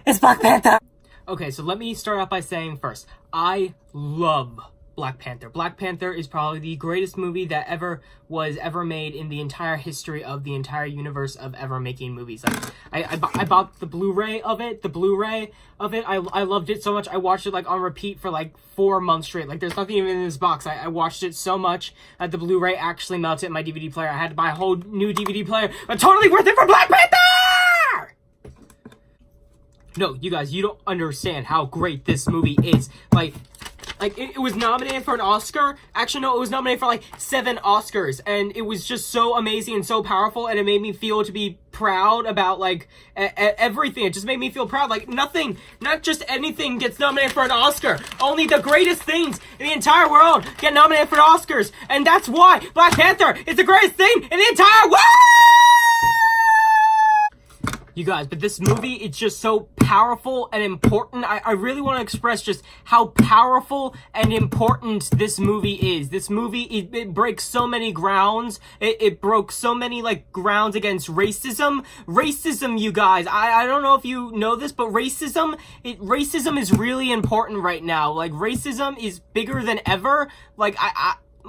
It's Black Panther! Okay, so let me start out by saying first, I love Black Panther. Black Panther is probably the greatest movie that was ever made in the entire history of the entire universe of ever making movies. Like, I bought the Blu-ray of it. I loved it so much. I watched it like on repeat for like 4 months straight. Like, there's nothing even in this box. I watched it so much that the Blu-ray actually melted in my DVD player. I had to buy a whole new DVD player, but totally worth it for Black Panther! No, you guys, you don't understand how great this movie is. Like it was nominated for an Oscar. Actually, no, it was nominated for like 7 Oscars, and it was just so amazing and so powerful, and it made me feel to be proud about like everything. It just made me feel proud. Like nothing, not just anything gets nominated for an Oscar. Only the greatest things in the entire world get nominated for Oscars, and that's why Black Panther is the greatest thing in the entire world! You guys, but this movie, it's just so powerful and important. I really want to express just how powerful and important this movie is. This movie, it breaks so many grounds. It broke so many, like, grounds against racism. Racism, you guys, I don't know if you know this, but racism is really important right now. Like, racism is bigger than ever.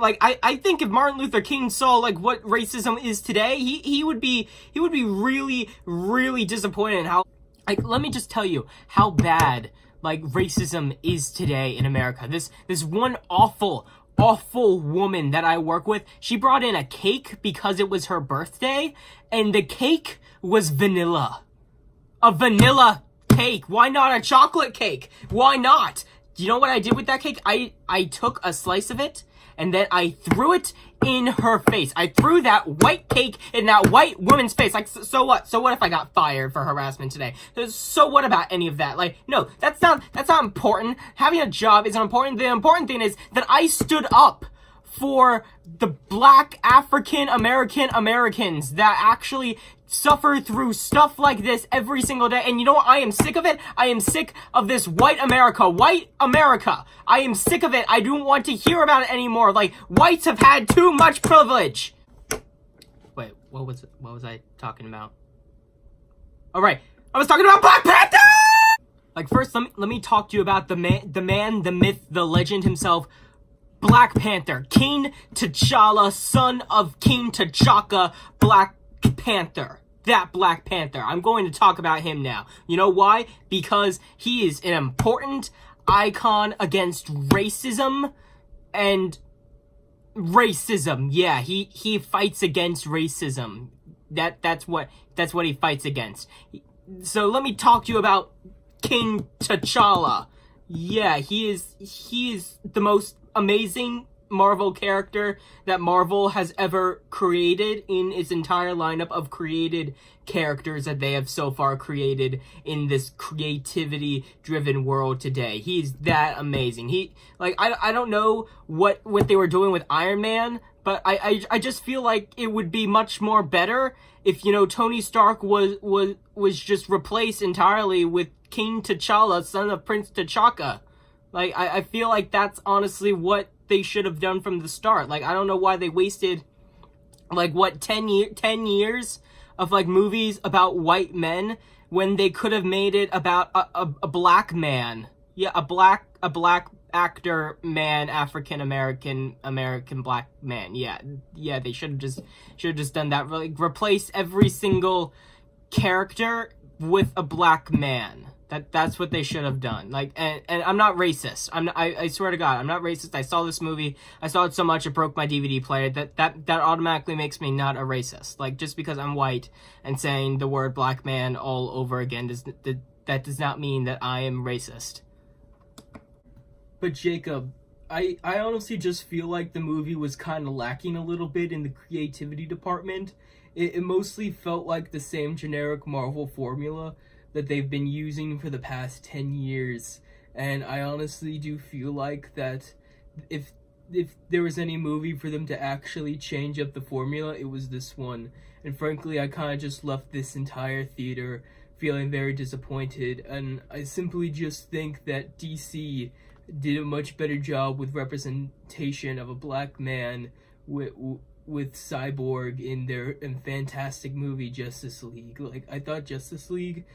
I think if Martin Luther King saw like what racism is today, he would be really, really disappointed in how, like, let me just tell you how bad like racism is today in America. This one awful woman that I work with, she brought in a cake because it was her birthday, and the cake was vanilla. A vanilla cake. Why not a chocolate cake? Why not? Do you know what I did with that cake? I took a slice of it, and then I threw it in her face. I threw that white cake in that white woman's face. Like, so what? So what if I got fired for harassment today? So what about any of that? Like, no, that's not important. Having a job isn't important. The important thing is that I stood up for the Black African Americans that actually suffer through stuff like this every single day. And you know what? I am sick of it. I am sick of this white America. White America. I am sick of it. I don't want to hear about it anymore. Like, whites have had too much privilege. Wait, what was I talking about? All right, I was talking about Black Panther! Like, first, let me talk to you about the man, the myth, the legend himself, Black Panther. King T'Challa, son of King T'Chaka, Black Panther. That Black Panther. I'm going to talk about him now. You know why? Because he is an important icon against racism and racism. Yeah, he fights against racism. That's what he fights against. So let me talk to you about King T'Challa. Yeah, he is the most amazing Marvel character that Marvel has ever created in its entire lineup of created characters that they have so far created in this creativity driven world today. He's that amazing. I don't know what they were doing with Iron Man, but I just feel like it would be much more better if, you know, Tony Stark was just replaced entirely with King T'Challa, son of Prince T'Chaka. Like, I feel like that's honestly what they should have done from the start. Like, I don't know why they wasted, like, what, 10 years of, like, movies about white men when they could have made it about a black man. Yeah, a black actor man, African-American black man. Yeah, they should have just done that. Like, replace every single character with a black man. That's what they should have done. Like, and I'm not racist. I swear to God, I'm not racist. I saw this movie. I saw it so much it broke my DVD player. That automatically makes me not a racist. Like, just because I'm white and saying the word black man all over again that does not mean that I am racist. But Jacob, I honestly just feel like the movie was kind of lacking a little bit in the creativity department. It mostly felt like the same generic Marvel formula that they've been using for the past 10 years. And I honestly do feel like that if there was any movie for them to actually change up the formula, it was this one. And frankly, I kind of just left this entire theater feeling very disappointed. And I simply just think that DC did a much better job with representation of a black man with Cyborg in their fantastic movie Justice League. Like, I thought Justice League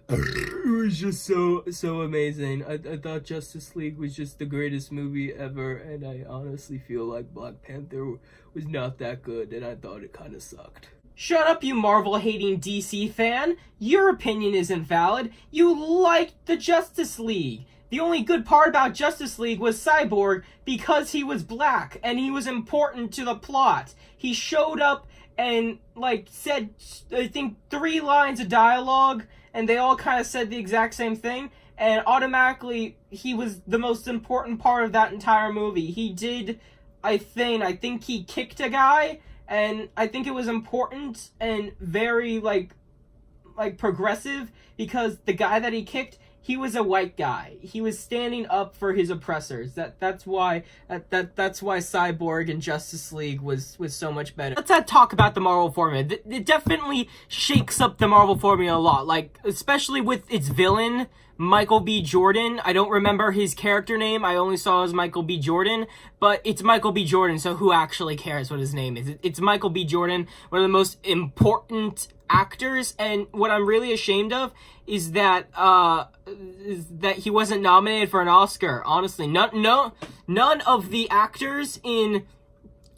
It was just so amazing. I thought Justice League was just the greatest movie ever, and I honestly feel like Black Panther was not that good, and I thought it kind of sucked. Shut up, you Marvel-hating DC fan. Your opinion isn't valid. You liked the Justice League. The only good part about Justice League was Cyborg because he was black and he was important to the plot. He showed up and, like, said, I think, 3 lines of dialogue, and they all kind of said the exact same thing, and automatically he was the most important part of that entire movie. He did, I think he kicked a guy, and I think it was important and very, like progressive, because the guy that he kicked, he was a white guy. He was standing up for his oppressors. That's why Cyborg and Justice League was so much better. Let's talk about the Marvel formula. It definitely shakes up the Marvel formula a lot. Like, especially with its villain, Michael B. Jordan. I don't remember his character name. I only saw as Michael B. Jordan, but it's Michael B. Jordan, so who actually cares what his name is? It's Michael B. Jordan, one of the most important actors, and what I'm really ashamed of is that he wasn't nominated for an Oscar. Honestly, none of the actors in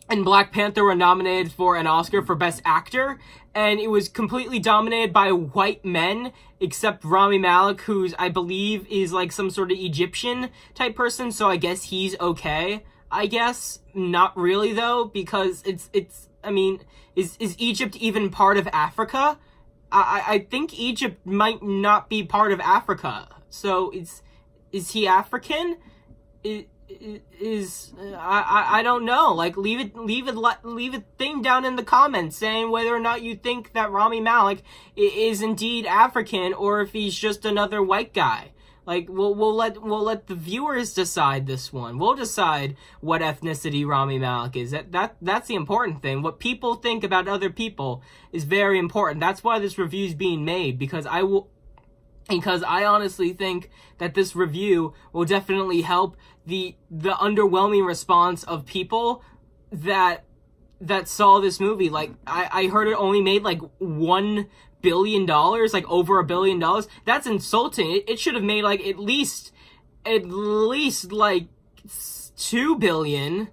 Black Panther were nominated for an Oscar for Best Actor, and it was completely dominated by white men, except Rami Malek, who's, I believe, is like some sort of Egyptian type person, so I guess he's okay. I guess not really though, because I mean, is Egypt even part of Africa? I think Egypt might not be part of Africa. So is he African? I don't know. Like, leave a thing down in the comments saying whether or not you think that Rami Malek is indeed African, or if he's just another white guy. Like, we'll let the viewers decide this one. We'll decide what ethnicity Rami Malek is. That's the important thing. What people think about other people is very important. That's why this review is being made, because I honestly think that this review will definitely help the underwhelming response of people that saw this movie. Like, I heard it only made like $1 billion, like over $1 billion. That's insulting. It should have made like at least like $2 billion.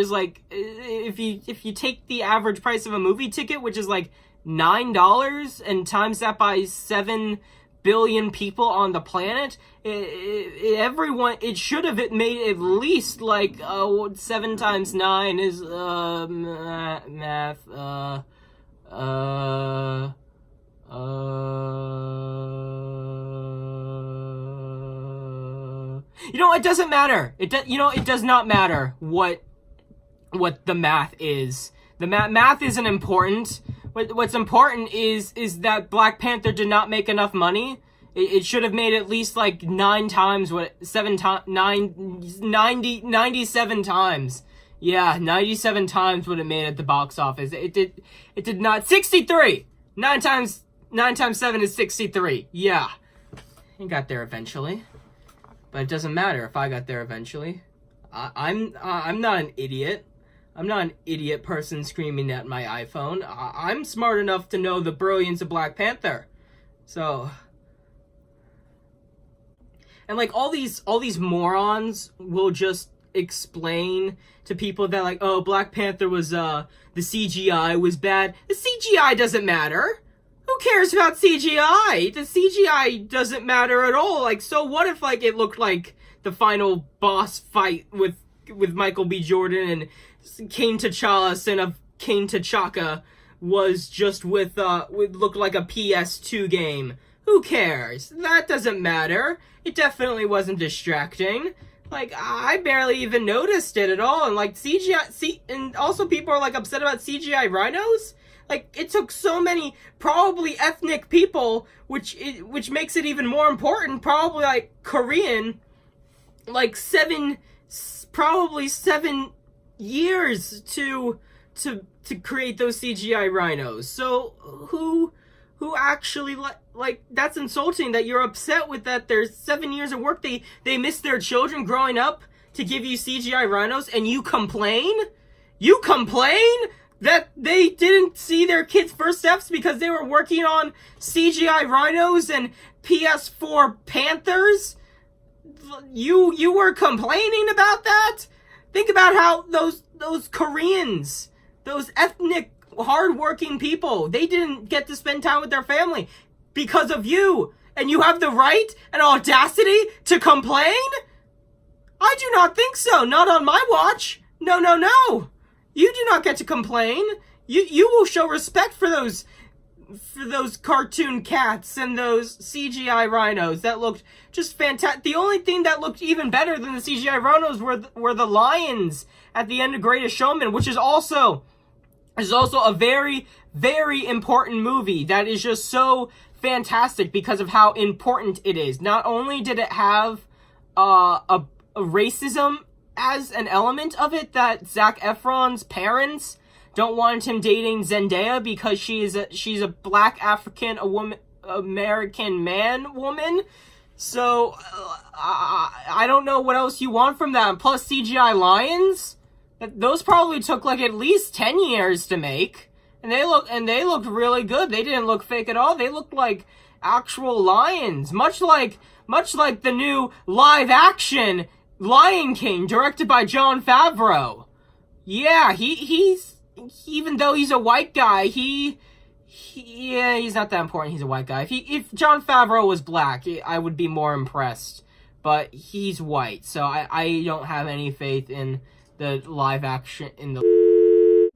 Like, if you take the average price of a movie ticket, which is like $9, and times that by 7 billion people on the planet, it should have made at least like 7 times 9 is math. You know, it doesn't matter. It does not matter what the math is. The math isn't important. What's important is that Black Panther did not make enough money. It should have made at least like 97 times. Yeah, 97 times what it made at the box office. It did not. 63! 9 times 7 is 63. Yeah. It got there eventually. But it doesn't matter if I got there eventually. I'm not an idiot. I'm not an idiot person screaming at my iPhone. I'm smart enough to know the brilliance of Black Panther. So, and like all these morons will just explain to people that, like, oh, Black Panther was the CGI was bad. The CGI doesn't matter. Who cares about CGI? The CGI doesn't matter at all. Like, so what if, like, it looked like the final boss fight with Michael B. Jordan and King T'Challa, son of King T'Chaka, was just would look like a PS2 game. Who cares? That doesn't matter. It definitely wasn't distracting. Like, I barely even noticed it at all. And like CGI, and also people are like upset about CGI rhinos. Like, it took so many probably ethnic people, which makes it even more important. Probably like Korean, like probably 7 years to create those CGI rhinos. So who actually, like, that's insulting that you're upset with that. There's 7 years of work. They missed their children growing up to give you CGI rhinos, and you complain? You complain? that they didn't see their kids' first steps because they were working on CGI rhinos and PS4 Panthers? You were complaining about that? Think about how those Koreans, those ethnic, hardworking people, they didn't get to spend time with their family because of you. And you have the right and audacity to complain? I do not think so. Not on my watch. No, no, no. You do not get to complain. You will show respect for those cartoon cats and those CGI rhinos that looked just fantastic. The only thing that looked even better than the CGI rhinos were the lions at the end of Greatest Showman, which is also a very, very important movie that is just so fantastic because of how important it is. Not only did it have a racism as an element of it, that Zac Efron's parents don't want him dating Zendaya because she's a black American woman. So I don't know what else you want from that. And plus CGI lions, those probably took like at least 10 years to make, and they looked really good. They didn't look fake at all. They looked like actual lions, much like the new live action Lion King directed by Jon Favreau. Yeah, he's even though he's a white guy, he's not that important. He's a white guy. If Jon Favreau was black, I would be more impressed. But he's white, so I don't have any faith in the live action in the.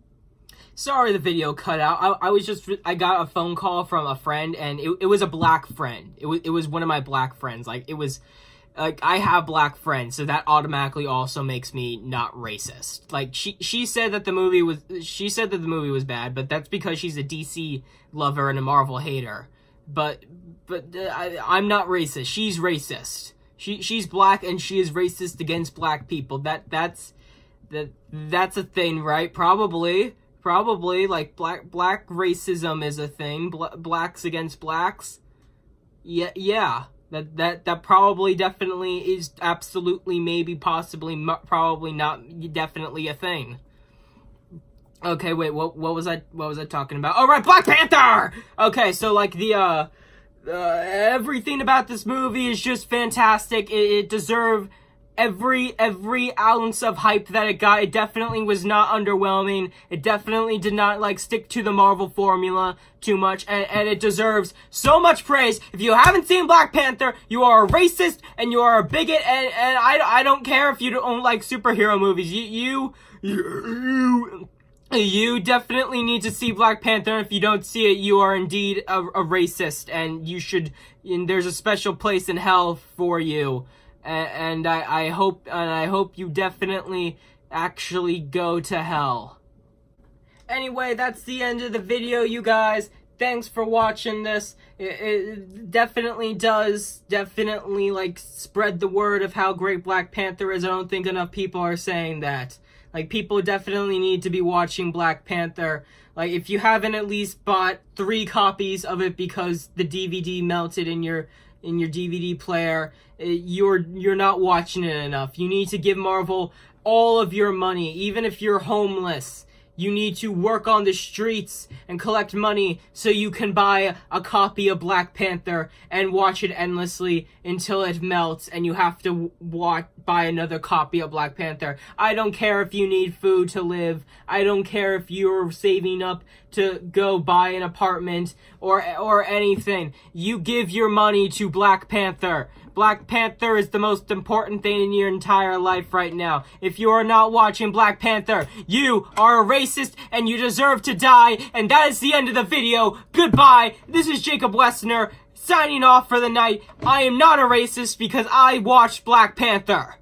Sorry, the video cut out. I got a phone call from a friend, and it was a black friend. It was one of my black friends. Like, it was. Like, I have black friends, so that automatically also makes me not racist. Like, she said that the movie was bad, but that's because she's a DC lover and a Marvel hater. But I'm not racist. She's racist. She's black and she is racist against black people. That's a thing, right? Probably like black racism is a thing. Blacks against blacks. Yeah. That probably definitely is absolutely, maybe, possibly, probably not, definitely a thing. Okay, wait, what was I talking about? Oh, right, Black Panther! Okay, so, like, everything about this movie is just fantastic. It deserved every ounce of hype that it got. It definitely was not underwhelming. It definitely did not, like, stick to the Marvel formula too much, and it deserves so much praise. If you haven't seen Black Panther, you are a racist, and you are a bigot, and I don't care if you don't like superhero movies. You definitely need to see Black Panther. If you don't see it, you are indeed a racist, and you should, and there's a special place in hell for you. And I hope you definitely actually go to hell. Anyway, that's the end of the video, you guys. Thanks for watching this. It definitely does, like, spread the word of how great Black Panther is. I don't think enough people are saying that. Like, people definitely need to be watching Black Panther. Like, if you haven't at least bought 3 copies of it because the DVD melted in your DVD player, you're not watching it enough. You need to give Marvel all of your money, even if you're homeless. You need to work on the streets and collect money so you can buy a copy of Black Panther and watch it endlessly until it melts and you have to buy another copy of Black Panther. I don't care if you need food to live. I don't care if you're saving up to go buy an apartment or anything. You give your money to Black Panther. Black Panther is the most important thing in your entire life right now. If you are not watching Black Panther, you are a racist and you deserve to die. And that is the end of the video. Goodbye. This is Jacob Wessner signing off for the night. I am not a racist because I watched Black Panther.